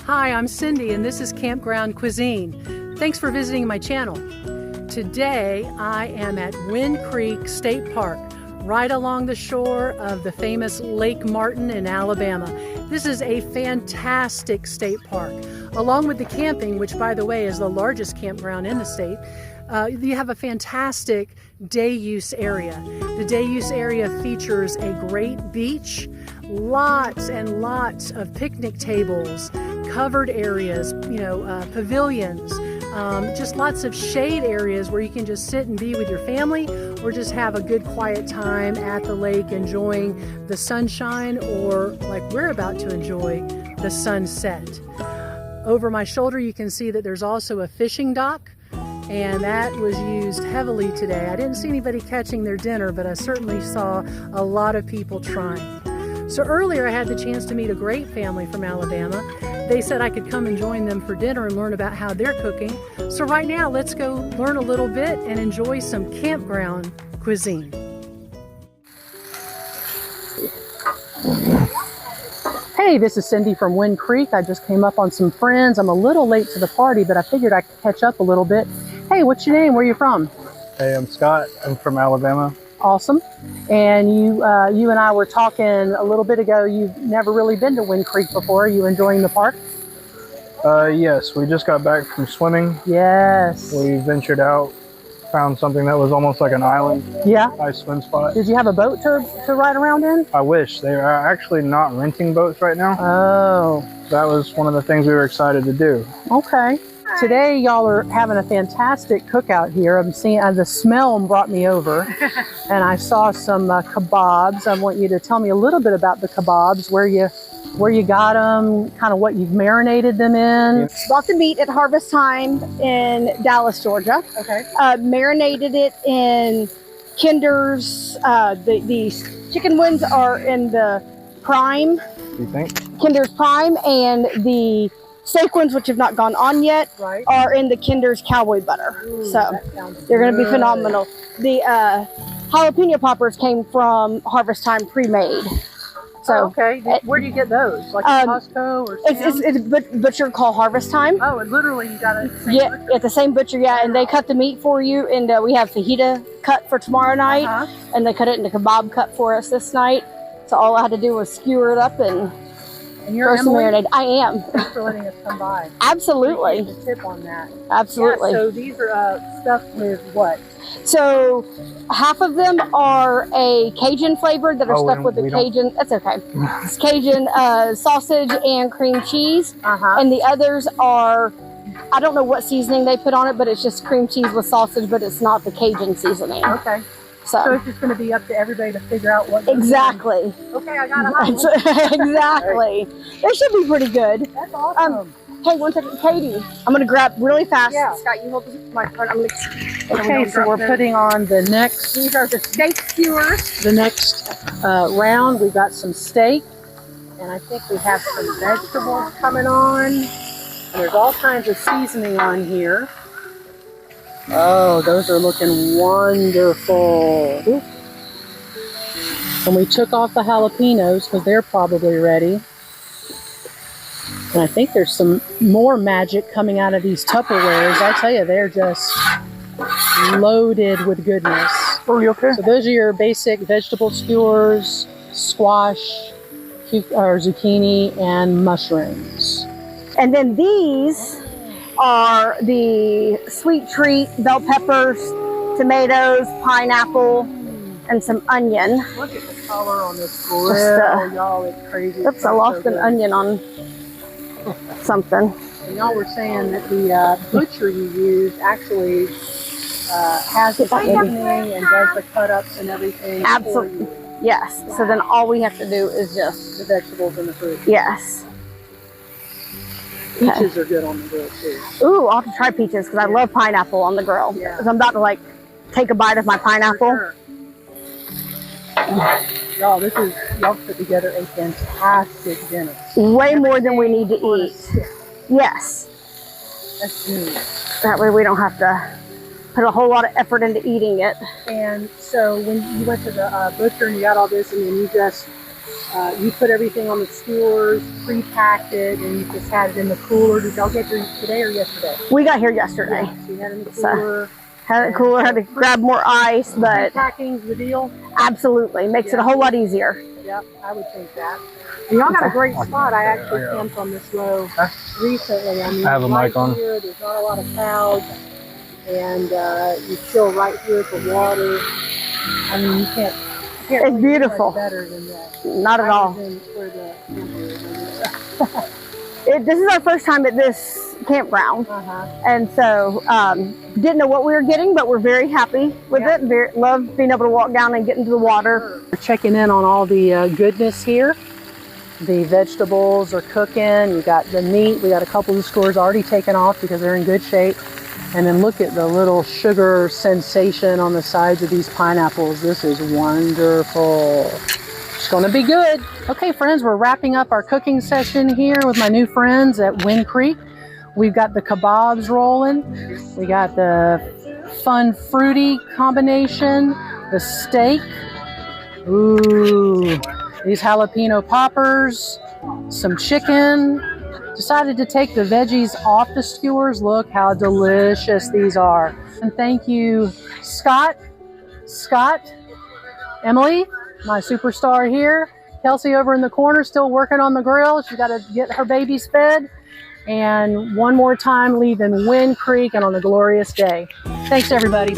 Hi, I'm Cindy and this is Campground Cuisine. Thanks for visiting my channel. Today I am at Wind Creek State Park, right along the shore of the famous Lake Martin in Alabama. This is a fantastic state park. Along with the camping, which by the way is the largest campground in the state, you have a fantastic day use area. The day use area features a great beach, lots and lots of picnic tables, covered areas, pavilions, just lots of shade areas where you can just sit and be with your family or just have a good quiet time at the lake enjoying the sunshine, or like we're about to enjoy, the sunset. Over my shoulder you can see that there's also a fishing dock, and that was used heavily today. I didn't see anybody catching their dinner, but I certainly saw a lot of people trying. So earlier I had the chance to meet a great family from Alabama. They said I could come and join them for dinner and learn about how they're cooking. So right now let's go learn a little bit and enjoy some campground cuisine. Hey, this is Cindy from Wind Creek. I just came up on some friends. I'm a little late to the party, but I figured I could catch up a little bit. Hey, what's your name? Where are you from? Hey, I'm Scott. I'm from Alabama. Awesome. And you and I were talking a little bit ago. You've never really been to Wind Creek before. Are you enjoying the park? Yes, we just got back from swimming. Yes. We ventured out, found something that was almost like an island. Yeah. Nice swim spot. Did you have a boat to ride around in? I wish. They are actually not renting boats right now. Oh. That was one of the things we were excited to do. Okay. Today y'all are having a fantastic cookout here. I'm seeing the smell brought me over, and I saw some kabobs. I want you to tell me a little bit about the kabobs, where you got them, kind of what you've marinated them in. Bought the meat at harvest time in Dallas, Georgia. Okay. Marinated it in Kinder's. The chicken wings are in the prime. You think? Kinder's prime, and the steak ones, which have not gone on yet, right, are in the Kinder's cowboy butter. Ooh, so they're going to be phenomenal. The jalapeno poppers came from harvest time pre-made. So okay, where do you get those? Like at Costco or Sam's? It's butcher called Harvest Time. Oh, and literally you got it at the same butcher? At the same butcher, yeah. And they cut the meat for you, and we have fajita cut for tomorrow night, and they cut it into kebab cut for us this night. So all I had to do was skewer it up and you're marinated. I am. Thanks for letting us come by. Absolutely. Appreciate the tip on that. Absolutely. Yeah, so these are stuffed with what? So half of them are a Cajun flavor that are stuffed with a Cajun. That's okay. It's Cajun sausage and cream cheese, and the others are, I don't know what seasoning they put on it, but it's just cream cheese with sausage, but it's not the Cajun seasoning. Okay. So it's just going to be up to everybody to figure out what. Exactly. Okay, I got it. Exactly. They should be pretty good. That's awesome. Hey, one second, Katie. I'm going to grab really fast. Yeah. Scott, you hold this microphone. I'm gonna, okay, so we're putting on the next. These are the steak skewers. The next round, we've got some steak, and I think we have some vegetables coming on. And there's all kinds of seasoning on here. Oh, those are looking wonderful. Ooh. And we took off the jalapenos because they're probably ready. And I think there's some more magic coming out of these Tupperwares. I tell you, they're just loaded with goodness. Oh, you okay? So those are your basic vegetable skewers, squash, zucchini, and mushrooms. And then these are the sweet treat, bell peppers, tomatoes, pineapple, and some onion. Look at the color on this grill, y'all, it's crazy. Oops, I lost an onion on something. And y'all were saying that the butcher you used actually has the seasoning and does the cut-ups and everything. Absolutely. Yes. So then all we have to do is just the vegetables and the fruit. Yes. Peaches are good on the grill too. Ooh, I'll have to try peaches because I love pineapple on the grill. Yeah. Because I'm about to like take a bite of my pineapple. Sure. Y'all, y'all put together a fantastic dinner. Way more than we need to eat. Yes. That's good. That way we don't have to put a whole lot of effort into eating it. And so when you went to the butcher and you got all this, and then you just You put everything on the skewers, pre-packed it, and you just had it in the cooler. Did y'all get here today or yesterday? We got here yesterday. Yeah, so you had it in the cooler. Had it cooler, had to grab more ice, but packing's the deal. Absolutely, makes it a whole lot easier. Yep, I would think that. And y'all got a great spot. I actually camped on this row recently. I mean, I have a mic on. Here, there's not a lot of clouds, and you chill right here at the water. I mean, you can't it's beautiful. Better than that. Not at all. This is our first time at this campground, and so didn't know what we were getting, but we're very happy with it. Love being able to walk down and get into the water. We're checking in on all the goodness here. The vegetables are cooking. You got the meat. We got a couple of skewers already taken off because they're in good shape. And then look at the little sugar sensation on the sides of these pineapples. This is wonderful. It's gonna be good. Okay, friends, we're wrapping up our cooking session here with my new friends at Wind Creek. We've got the kabobs rolling. We got the fun fruity combination, the steak. Ooh, these jalapeno poppers, some chicken. Decided to take the veggies off the skewers. Look how delicious these are. And thank you, Scott, Emily, my superstar here. Kelsey over in the corner, still working on the grill. She's got to get her babies fed. And one more time, leaving Wind Creek and on a glorious day. Thanks, everybody.